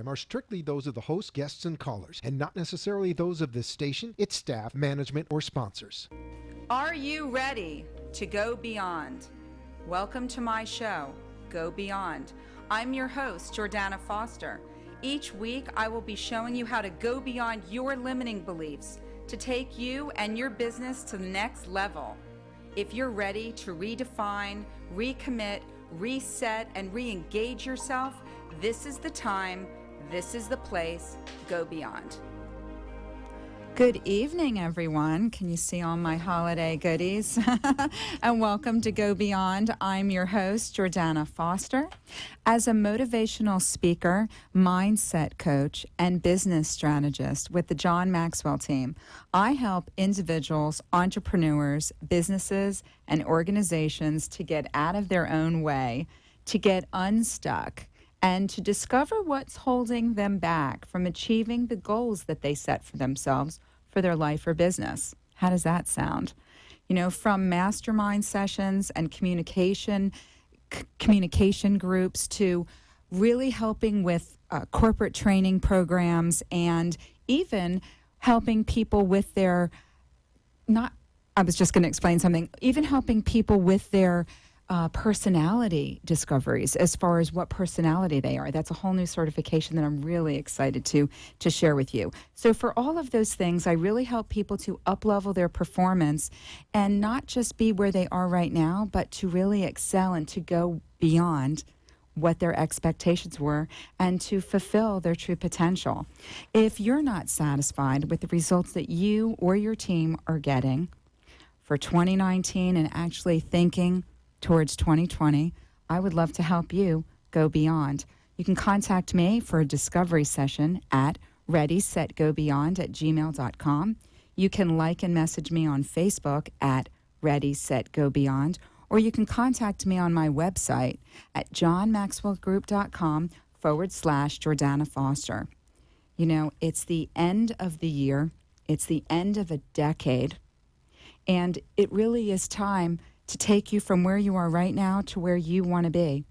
program are strictly those of the host, guests, and callers, and not necessarily those of this station, its staff, management, or sponsors. Are you ready to go beyond? Welcome to my show, Go Beyond. I'm your host, Jordana Foster. Each week, I will be showing you how to go beyond your limiting beliefs to take you and your business to the next level. If you're ready to redefine, recommit, reset, and re-engage yourself, this is the time, this is the place, Go Beyond. Good evening, everyone. Can you see all my holiday goodies? And welcome to Go Beyond. I'm your host, Jordana Foster. As a motivational speaker, mindset coach, and business strategist with the John Maxwell team, I help individuals, entrepreneurs, businesses, and organizations to get out of their own way, to get unstuck, and to discover what's holding them back from achieving the goals that they set for themselves for their life or business. How does that sound? You know, from mastermind sessions and communication groups to really helping with corporate training programs, and even helping people with their, even helping people with their personality discoveries as far as what personality they are. That's a whole new certification that I'm really excited to share with you. So for all of those things, I really help people to up-level their performance and not just be where they are right now, but to really excel and to go beyond what their expectations were and to fulfill their true potential. If you're not satisfied with the results that you or your team are getting for 2019 and actually thinking towards 2020, I would love to help you go beyond. You can contact me for a discovery session at readysetgobeyond@gmail.com. You can like and message me on Facebook at readysetgobeyond, or you can contact me on my website at johnmaxwellgroup.com/Jordana Foster. You know, it's the end of the year. It's the end of a decade. And it really is time to take you from where you are right now to where you want to be.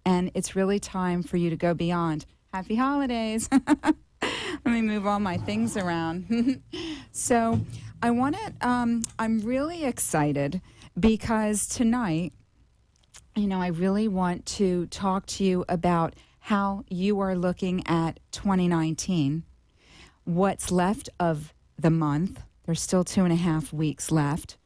And it's really time for you to go beyond. Happy holidays. Let me move all my things around. So I'm really excited because tonight, you know, I really want to talk to you about how you are looking at 2019, what's left of the month. There's still 2.5 weeks left.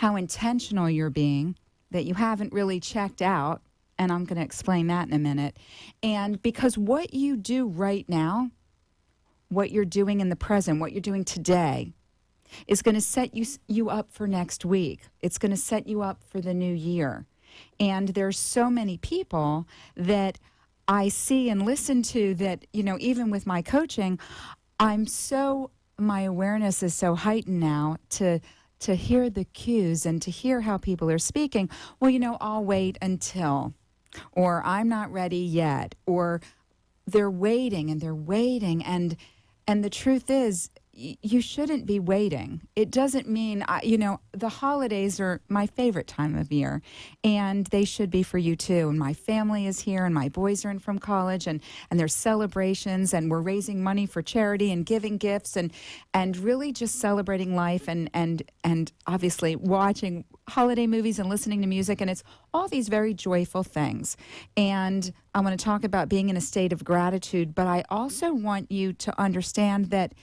How intentional you're being, that you haven't really checked out, and I'm going to explain that in a minute. And because what you do right now, what you're doing in the present, what you're doing today, is going to set you up for next week. It's going to set you up for the new year. And there's so many people that I see and listen to that, you know, even with my coaching, my awareness is so heightened now to hear the cues and to hear how people are speaking. Well, you know, I'll wait until, or I'm not ready yet, or they're waiting. And the truth is, you shouldn't be waiting. It doesn't mean, the holidays are my favorite time of year, and they should be for you too. And my family is here, and my boys are in from college, and there's celebrations, and we're raising money for charity and giving gifts, and really just celebrating life, and obviously watching holiday movies and listening to music, and it's all these very joyful things. And I want to talk about being in a state of gratitude, but I also want you to understand that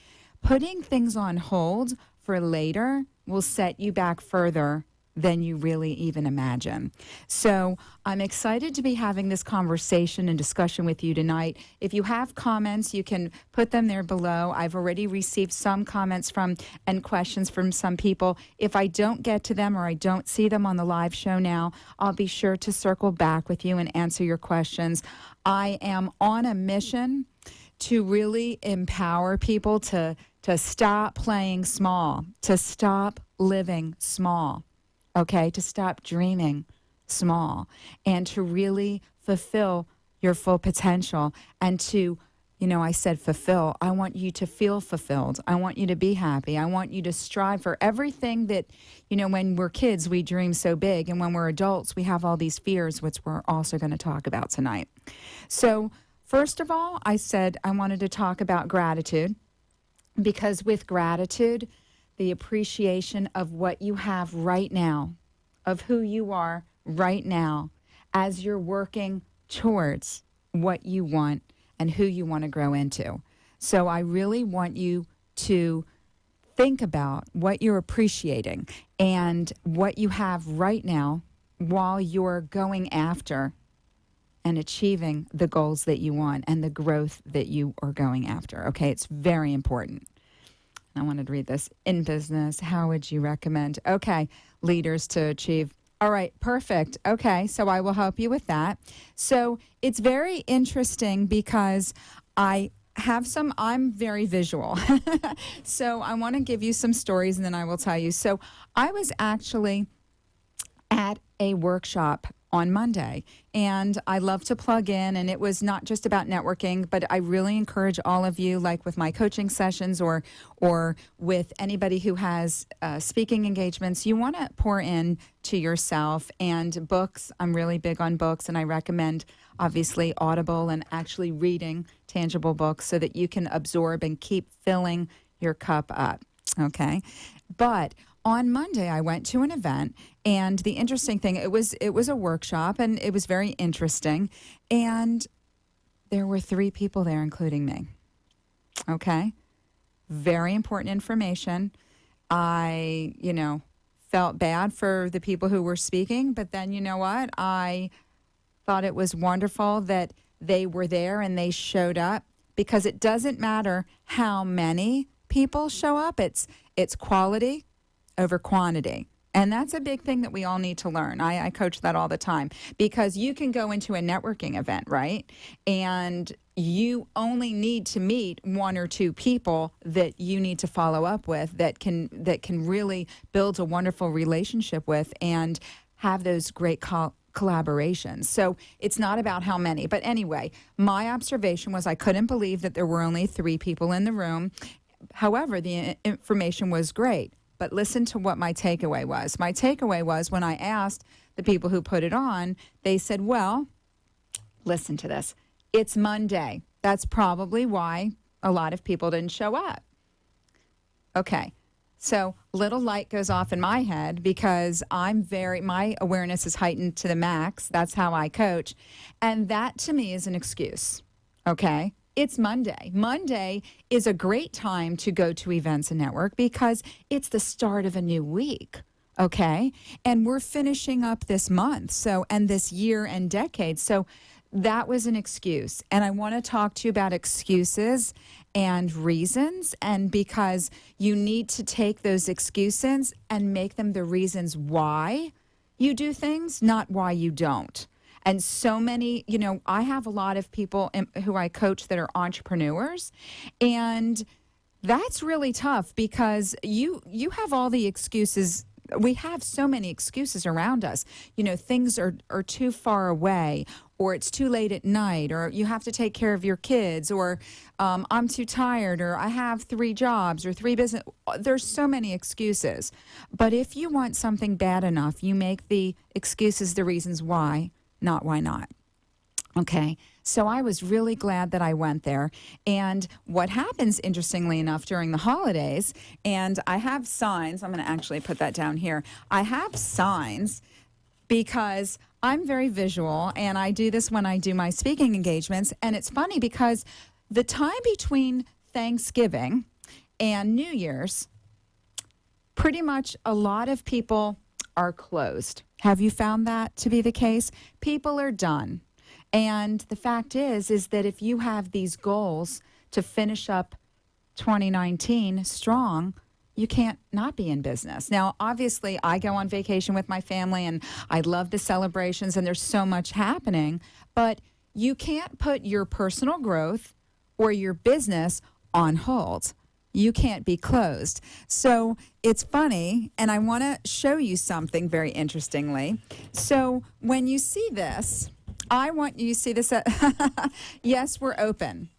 putting things on hold for later will set you back further than you really even imagine. So I'm excited to be having this conversation and discussion with you tonight. If you have comments, you can put them there below. I've already received some comments and questions from some people. If I don't get to them or I don't see them on the live show now, I'll be sure to circle back with you and answer your questions. I am on a mission to really empower people to stop playing small, to stop living small, okay, to stop dreaming small, and to really fulfill your full potential. And to, I said fulfill. I want you to feel fulfilled. I want you to be happy. I want you to strive for everything that, when we're kids, we dream so big. And when we're adults, we have all these fears, which we're also going to talk about tonight. So First of all, I said I wanted to talk about gratitude because with gratitude, the appreciation of what you have right now, of who you are right now, as you're working towards what you want and who you want to grow into. So I really want you to think about what you're appreciating and what you have right now while you're going after and achieving the goals that you want and the growth that you are going after. Okay, it's very important. I wanted to read this. In business, how would you recommend? Okay, leaders to achieve. All right, perfect. Okay, so I will help you with that. So it's very interesting because I'm very visual. So I want to give you some stories and then I will tell you. So I was actually at a workshop on Monday. And I love to plug in, and it was not just about networking, but I really encourage all of you, like with my coaching sessions or with anybody who has speaking engagements, you want to pour in to yourself. And books, I'm really big on books, and I recommend obviously Audible and actually reading tangible books so that you can absorb and keep filling your cup up. Okay. But on Monday, I went to an event, and the interesting thing, it was a workshop, and it was very interesting, and there were 3 people there, including me. Okay, very important information. I, felt bad for the people who were speaking, but then you know what? I thought it was wonderful that they were there and they showed up because it doesn't matter how many people show up. It's quality over quantity. And that's a big thing that we all need to learn. I coach that all the time because you can go into a networking event, right? And you only need to meet 1 or 2 people that you need to follow up with that can really build a wonderful relationship with and have those great collaborations. So it's not about how many. But anyway, my observation was I couldn't believe that there were only 3 people in the room. However, the information was great. But listen to what my takeaway was. My takeaway was when I asked the people who put it on, they said, well, listen to this. It's Monday. That's probably why a lot of people didn't show up. Okay. So little light goes off in my head because my awareness is heightened to the max. That's how I coach. And that to me is an excuse. Okay. It's Monday. Monday is a great time to go to events and network because it's the start of a new week. Okay. And we're finishing up this month. And this year and decade. So that was an excuse. And I want to talk to you about excuses and reasons. And because you need to take those excuses and make them the reasons why you do things, not why you don't. And so many, I have a lot of people who I coach that are entrepreneurs. And that's really tough because you have all the excuses. We have so many excuses around us. Things are too far away, or it's too late at night, or you have to take care of your kids, or I'm too tired, or I have 3 jobs or 3 business. There's so many excuses. But if you want something bad enough, you make the excuses the reasons why. Not why not. Okay. So I was really glad that I went there. And what happens, interestingly enough, during the holidays, and I have signs, I'm going to actually put that down here. I have signs because I'm very visual, and I do this when I do my speaking engagements. And it's funny because the time between Thanksgiving and New Year's, pretty much a lot of people are closed. Have you found that to be the case? People are done. And the fact is that if you have these goals to finish up 2019 strong, you can't not be in business. Now, obviously, I go on vacation with my family and I love the celebrations and there's so much happening, but you can't put your personal growth or your business on hold. You can't be closed. So it's funny, and I want to show you something very interestingly. So when you see this, I want you to see this. Yes, we're open.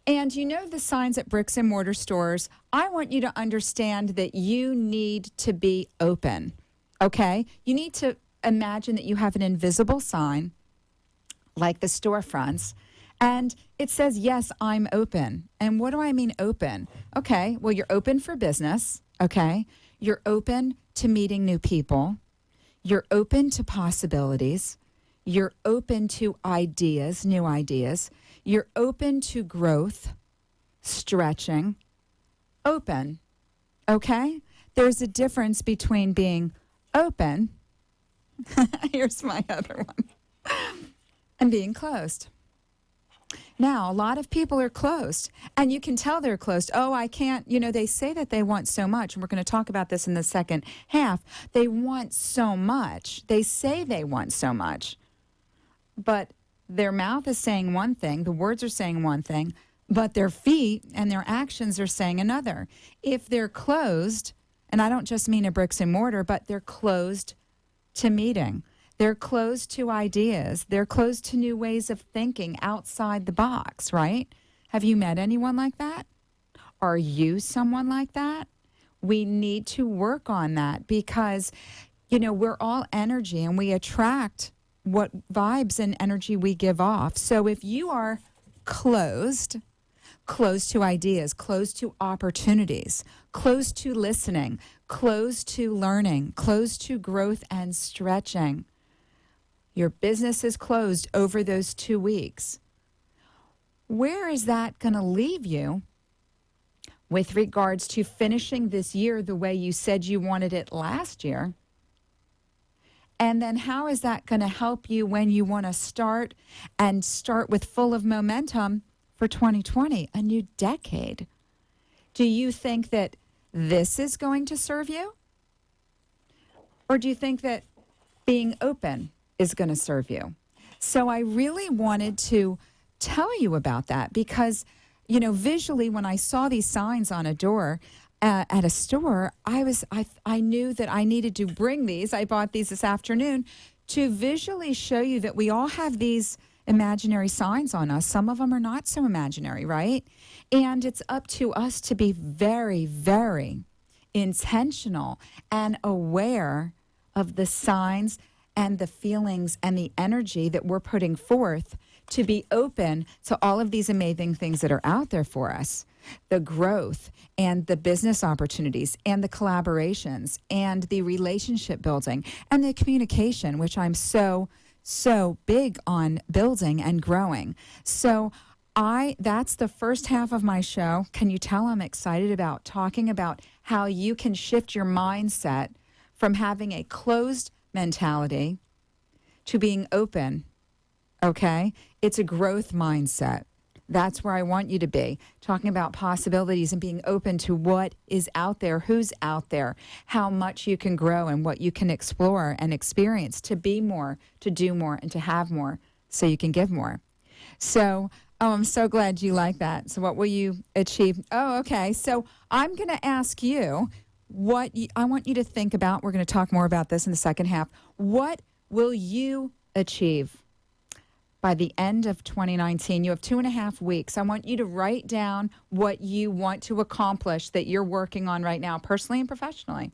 And the signs at bricks and mortar stores, I want you to understand that you need to be open, okay? You need to imagine that you have an invisible sign like the storefronts, And it says, yes, I'm open. And what do I mean open? Okay, well, you're open for business. Okay. You're open to meeting new people. You're open to possibilities. You're open to ideas, new ideas. You're open to growth, stretching, open. Okay? There's a difference between being open, here's my other one, and being closed. Now, a lot of people are closed, and you can tell they're closed. Oh, I can't, they say that they want so much, and we're going to talk about this in the second half. They want so much. They say they want so much, but their mouth is saying one thing, the words are saying one thing, but their feet and their actions are saying another. If they're closed, and I don't just mean a bricks and mortar, but they're closed to meeting. They're closed to ideas. They're closed to new ways of thinking outside the box, right? Have you met anyone like that? Are you someone like that? We need to work on that because, we're all energy and we attract what vibes and energy we give off. So if you are closed to ideas, closed to opportunities, closed to listening, closed to learning, closed to growth and stretching, your business is closed over those 2 weeks. Where is that going to leave you with regards to finishing this year the way you said you wanted it last year? And then how is that going to help you when you want to start with full of momentum for 2020, a new decade? Do you think that this is going to serve you? Or do you think that being open is going to serve you? So I really wanted to tell you about that because, visually when I saw these signs on a door at a store, I knew that I needed to bring these. I bought these this afternoon to visually show you that we all have these imaginary signs on us. Some of them are not so imaginary, right? And it's up to us to be very, very intentional and aware of the signs and the feelings and the energy that we're putting forth to be open to all of these amazing things that are out there for us. The growth and the business opportunities and the collaborations and the relationship building and the communication, which I'm so big on building and growing. So that's the first half of my show. Can you tell I'm excited about talking about how you can shift your mindset from having a closed mentality to being open, okay? It's a growth mindset. That's where I want you to be, talking about possibilities and being open to what is out there, who's out there, how much you can grow and what you can explore and experience to be more, to do more, and to have more so you can give more. So, I'm so glad you like that. So what will you achieve? Oh, okay. So I'm going to ask you I want you to think about, we're going to talk more about this in the second half. What will you achieve by the end of 2019? You have 2.5 weeks. I want you to write down what you want to accomplish that you're working on right now, personally and professionally.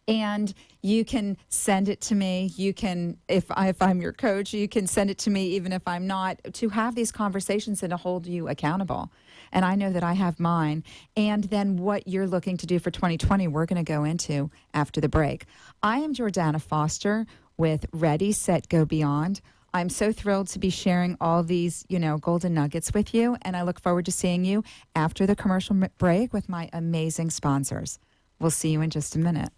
And you can send it to me. You can, if I'm your coach, you can send it to me even if I'm not, to have these conversations and to hold you accountable. And I know that I have mine. And then what you're looking to do for 2020, we're going to go into after the break. I am Jordana Foster with Ready, Set, Go Beyond. I'm so thrilled to be sharing all these, golden nuggets with you. And I look forward to seeing you after the commercial break with my amazing sponsors. We'll see you in just a minute.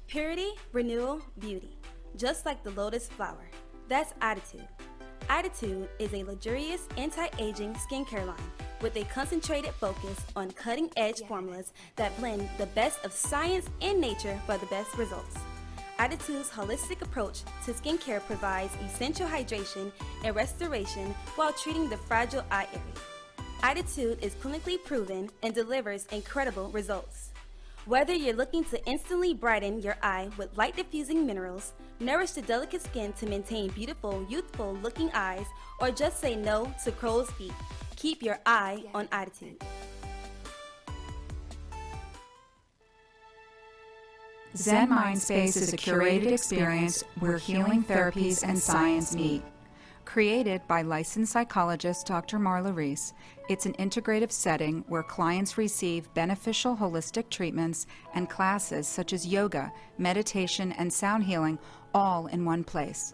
Purity, renewal, beauty. Just like the lotus flower. That's Attitude. Attitude is a luxurious anti-aging skincare line with a concentrated focus on cutting-edge formulas that blend the best of science and nature for the best results. Attitude's holistic approach to skincare provides essential hydration and restoration while treating the fragile eye area. Attitude is clinically proven and delivers incredible results. Whether you're looking to instantly brighten your eye with light diffusing minerals, nourish the delicate skin to maintain beautiful, youthful looking eyes, or just say no to crow's feet, keep your eye on Attitude. Zen Mindspace is a curated experience where healing therapies and science meet. Created by licensed psychologist Dr. Marla Reese, it's an integrative setting where clients receive beneficial holistic treatments and classes such as yoga, meditation, and sound healing all in one place.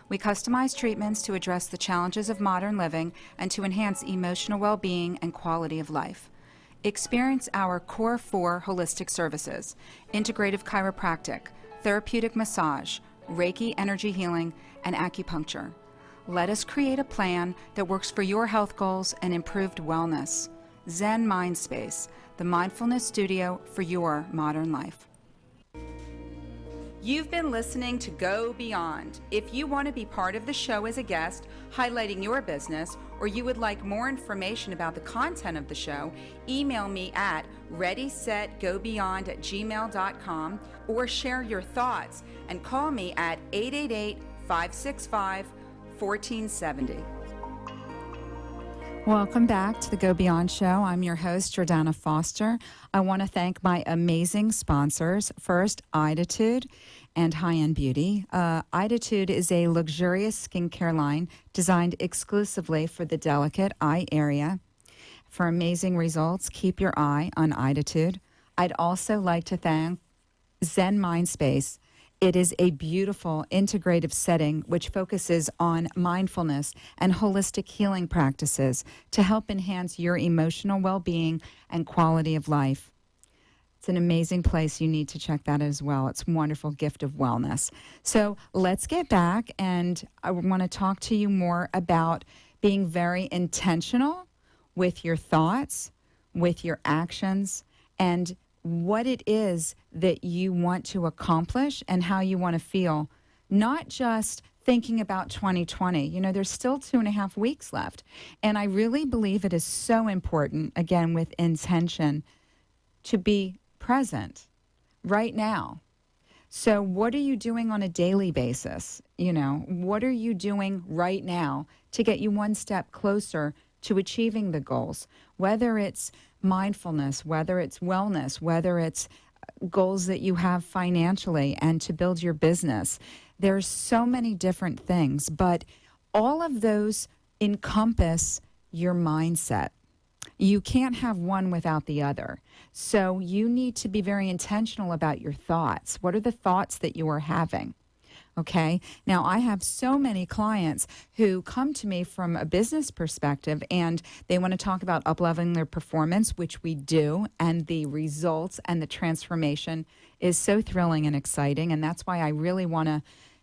We customize treatments to address the challenges of modern living and to enhance emotional well-being and quality of life. Experience our core 4 holistic services: integrative chiropractic, therapeutic massage, Reiki energy healing, and acupuncture. Let us create a plan that works for your health goals and improved wellness. Zen Mindspace, the mindfulness studio for your modern life. You've been listening to Go Beyond. If you want to be part of the show as a guest, highlighting your business, or you would like more information about the content of the show, email me at readysetgobeyond@gmail.com or share your thoughts and call me at 888-565-1470. Welcome back to the Go Beyond Show. I'm your host, Jordana Foster. I want to thank my amazing sponsors. First, Iditude and High End Beauty. Iditude is a luxurious skincare line designed exclusively for the delicate eye area. For amazing results, keep your eye on Iditude. I'd also like to thank Zen Mindspace. It is a beautiful integrative setting which focuses on mindfulness and holistic healing practices to help enhance your emotional well-being and quality of life. It's an amazing place. You need to check that as well. It's a wonderful gift of wellness. So let's get back, and I want to talk to you more about being very intentional with your thoughts, with your actions, and what it is that you want to accomplish and how you want to feel, not just thinking about 2020. You know, there's still 2.5 weeks left. And I really believe it is so important, again, with intention, to be present right now. So what are you doing on a daily basis? You know, what are you doing right now to get you one step closer to achieving the goals? Whether it's mindfulness, whether it's wellness, whether it's goals that you have financially and to build your business. There's so many different things, but all of those encompass your mindset. You can't have one without the other. So you need to be very intentional about your thoughts. What are the thoughts that you are having? Okay. Now, I have so many clients who come to me from a business perspective and they want to talk about up-leveling their performance, which we do, and the results and the transformation is so thrilling and exciting. And that's why I really want to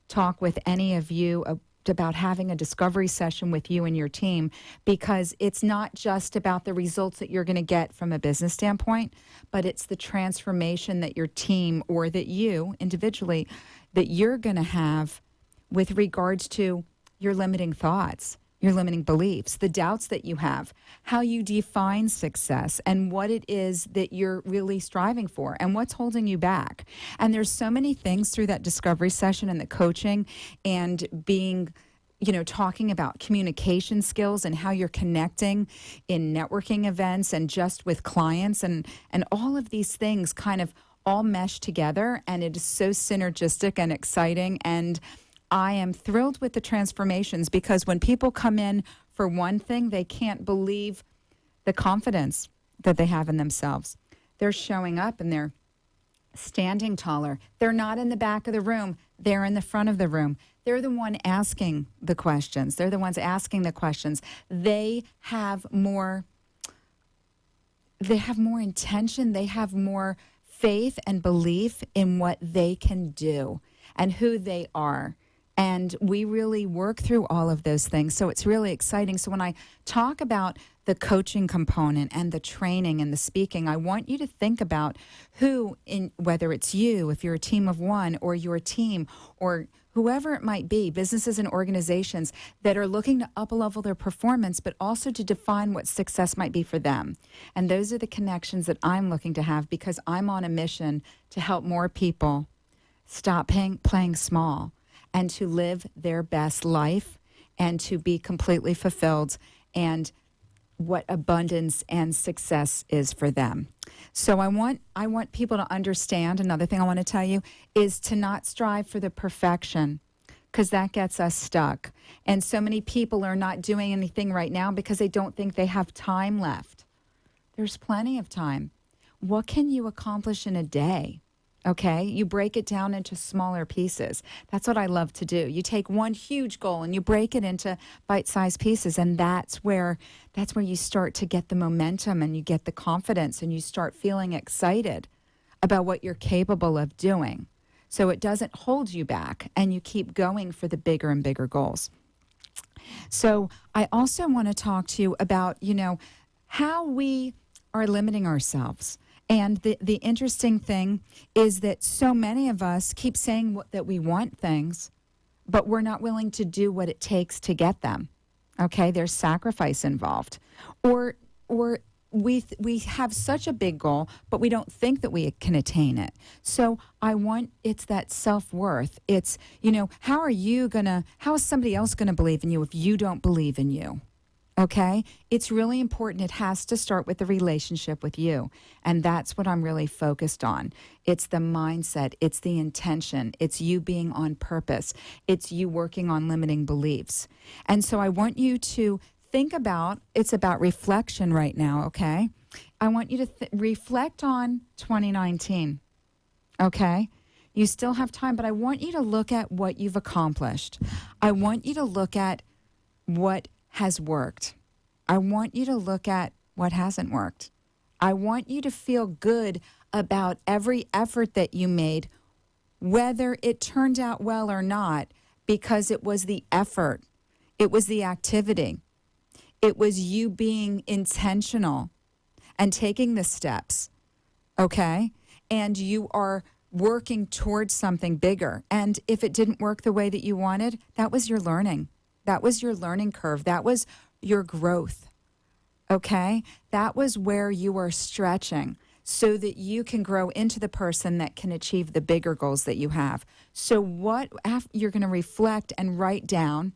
talk with any of you about having a discovery session with you and your team, because it's not just about the results that you're going to get from a business standpoint, but it's the transformation that your team or that you individually that you're going to have with regards to your limiting thoughts, your limiting beliefs, the doubts that you have, how you define success, and what it is that you're really striving for and what's holding you back. And there's so many things through that discovery session and the coaching and being, you know, talking about communication skills and how you're connecting in networking events and just with clients and all of these things kind of all mesh together, and it is so synergistic and exciting. And I am thrilled with the transformations because when people come in for one thing, they can't believe the confidence that they have in themselves. They're showing up and they're standing taller. They're not in the back of the room. They're in the front of the room. They're the one asking the questions. They're the ones asking the questions. They have more intention. They have more faith and belief in what they can do and who they are. And we really work through all of those things. So it's really exciting. So when I talk about the coaching component and the training and the speaking, I want you to think about whether it's you, if you're a team of one, or your team, or whoever it might be, businesses and organizations that are looking to up-level their performance, but also to define what success might be for them. And those are the connections that I'm looking to have because I'm on a mission to help more people stop playing small and to live their best life and to be completely fulfilled and what abundance and success is for them. So I want people to understand. Another thing I want to tell you is to not strive for the perfection, because that gets us stuck. And so many people are not doing anything right now because they don't think they have time left. There's plenty of time. What can you accomplish in a day? Okay, you break it down into smaller pieces. That's what I love to do. You take one huge goal and you break it into bite-sized pieces, and that's where you start to get the momentum and you get the confidence and you start feeling excited about what you're capable of doing. So it doesn't hold you back and you keep going for the bigger and bigger goals. So I also want to talk to you about, how we are limiting ourselves. And the interesting thing is that so many of us keep saying that we want things, but we're not willing to do what it takes to get them. Okay, there's sacrifice involved. Or we have such a big goal, but we don't think that we can attain it. So it's that self-worth. It's, how is somebody else going to believe in you if you don't believe in you? Okay? It's really important. It has to start with the relationship with you. And that's what I'm really focused on. It's the mindset. It's the intention. It's you being on purpose. It's you working on limiting beliefs. And so I want you to think about, it's about reflection right now, okay? I want you to reflect on 2019, okay? You still have time, but I want you to look at what you've accomplished. I want you to look at what has worked. I want you to look at what hasn't worked. I want you to feel good about every effort that you made, whether it turned out well or not, because it was the effort. It was the activity. It was you being intentional and taking the steps, okay? And you are working towards something bigger. And if it didn't work the way that you wanted, that was your learning. That was your learning curve. That was your growth, okay? That was where you were stretching so that you can grow into the person that can achieve the bigger goals that you have. So you're going to reflect and write down.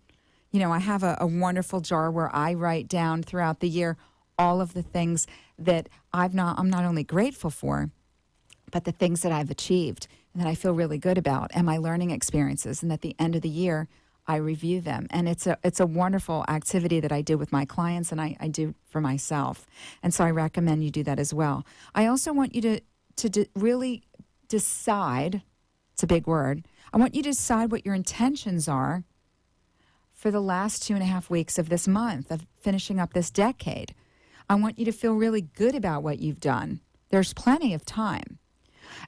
I have a wonderful jar where I write down throughout the year all of the things that I'm not only grateful for, but the things that I've achieved and that I feel really good about, and my learning experiences. And at the end of the year, I review them. And it's a wonderful activity that I do with my clients and I do for myself. And so I recommend you do that as well. I also want you to really decide, it's a big word, I want you to decide what your intentions are for the last 2.5 weeks of this month, of finishing up this decade. I want you to feel really good about what you've done. There's plenty of time.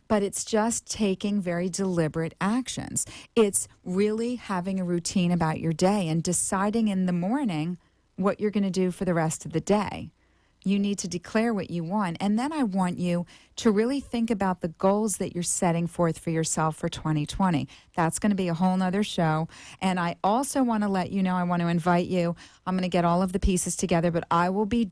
But it's just taking very deliberate actions. It's really having a routine about your day and deciding in the morning what you're going to do for the rest of the day. You need to declare what you want. And then I want you to really think about the goals that you're setting forth for yourself for 2020. That's going to be a whole nother show. And I also want to let you know, I want to invite you. I'm going to get all of the pieces together, but I will be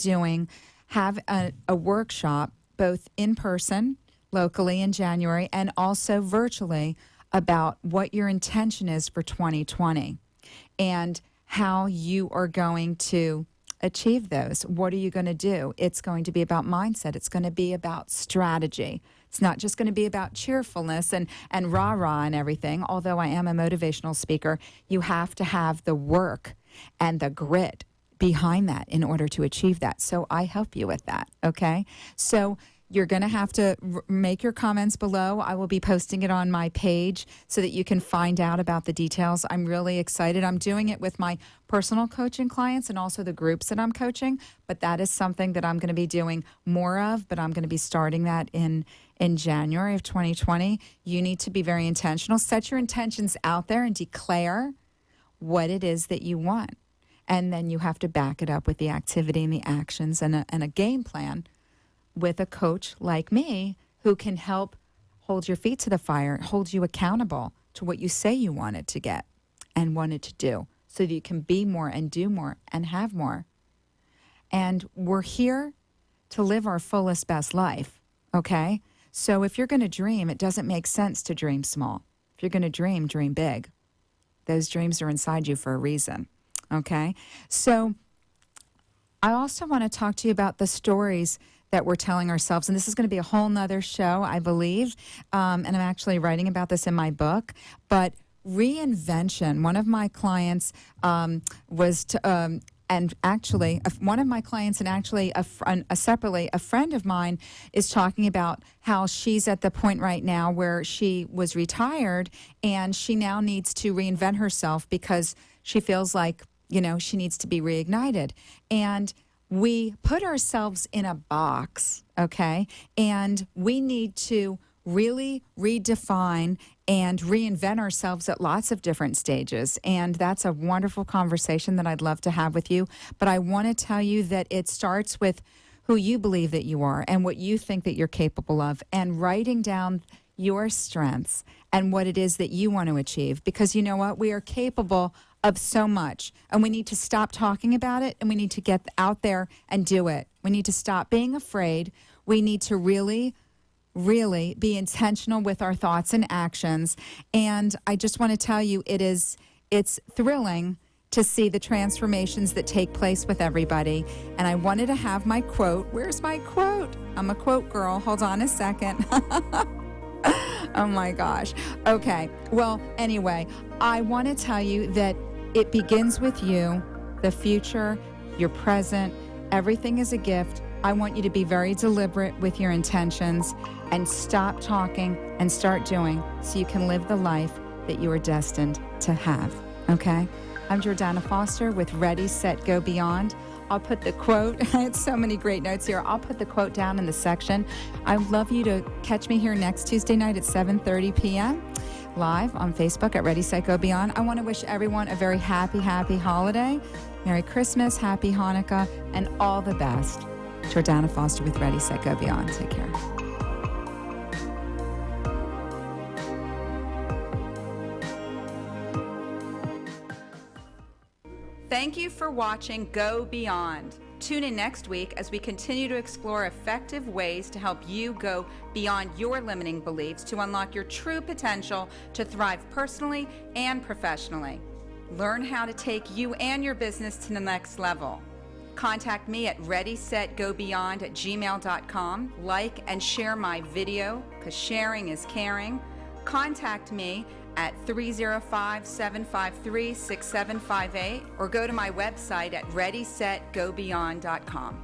have a workshop both in person, locally in January, and also virtually about what your intention is for 2020 and how you are going to achieve those. What are you going to do? It's going to be about mindset. It's going to be about strategy. It's not just going to be about cheerfulness and rah-rah and everything. Although I am a motivational speaker, you have to have the work and the grit behind that in order to achieve that. So I help you with that, okay? So you're going to have to make your comments below. I will be posting it on my page so that you can find out about the details. I'm really excited. I'm doing it with my personal coaching clients and also the groups that I'm coaching, but that is something that I'm going to be doing more of, but I'm going to be starting that in January of 2020. You need to be very intentional. Set your intentions out there and declare what it is that you want. And then you have to back it up with the activity and the actions and a game plan with a coach like me who can help hold your feet to the fire, hold you accountable to what you say you wanted to get and wanted to do so that you can be more and do more and have more. And we're here to live our fullest, best life, okay? So if you're going to dream, it doesn't make sense to dream small. If you're going to dream big. Those dreams are inside you for a reason, okay? So I also want to talk to you about the stories that we're telling ourselves. And this is going to be a whole nother show, I believe. And I'm actually writing about this in my book. But reinvention, one of my clients was to. And actually, one of my clients and actually separately, a friend of mine is talking about how she's at the point right now where she was retired and she now needs to reinvent herself because she feels like, she needs to be reignited. And we put ourselves in a box, okay? And we need to really redefine and reinvent ourselves at lots of different stages. And that's a wonderful conversation that I'd love to have with you. But I want to tell you that it starts with who you believe that you are and what you think that you're capable of, and writing down your strengths and what it is that you want to achieve. Because you know what? We are capable of so much, and we need to stop talking about it, and we need to get out there and do it. We need to stop being afraid. We need to really be intentional with our thoughts and actions. And I just want to tell you, it's thrilling to see the transformations that take place with everybody. And I wanted to have my quote. Where's my quote? I'm a quote girl. Hold on a second. Oh my gosh. Okay. Well, anyway, I want to tell you that it begins with you, the future, your present. Everything is a gift. I want you to be very deliberate with your intentions and stop talking and start doing so you can live the life that you are destined to have. Okay? I'm Jordana Foster with Ready, Set, Go Beyond. I'll put the quote, I had so many great notes here. I'll put the quote down in the section. I'd love you to catch me here next Tuesday night at 7:30 p.m. live on Facebook at Ready, Set, Go Beyond. I want to wish everyone a very happy holiday. Merry Christmas, Happy Hanukkah, and all the best. Jordana Foster with Ready, Set, Go Beyond. Take care. Thank you for watching Go Beyond. Tune in next week as we continue to explore effective ways to help you go beyond your limiting beliefs to unlock your true potential to thrive personally and professionally. Learn how to take you and your business to the next level. Contact me at readysetgobeyond@gmail.com. Like and share my video, because sharing is caring. Contact me at 305-753-6758 or go to my website at readysetgobeyond.com.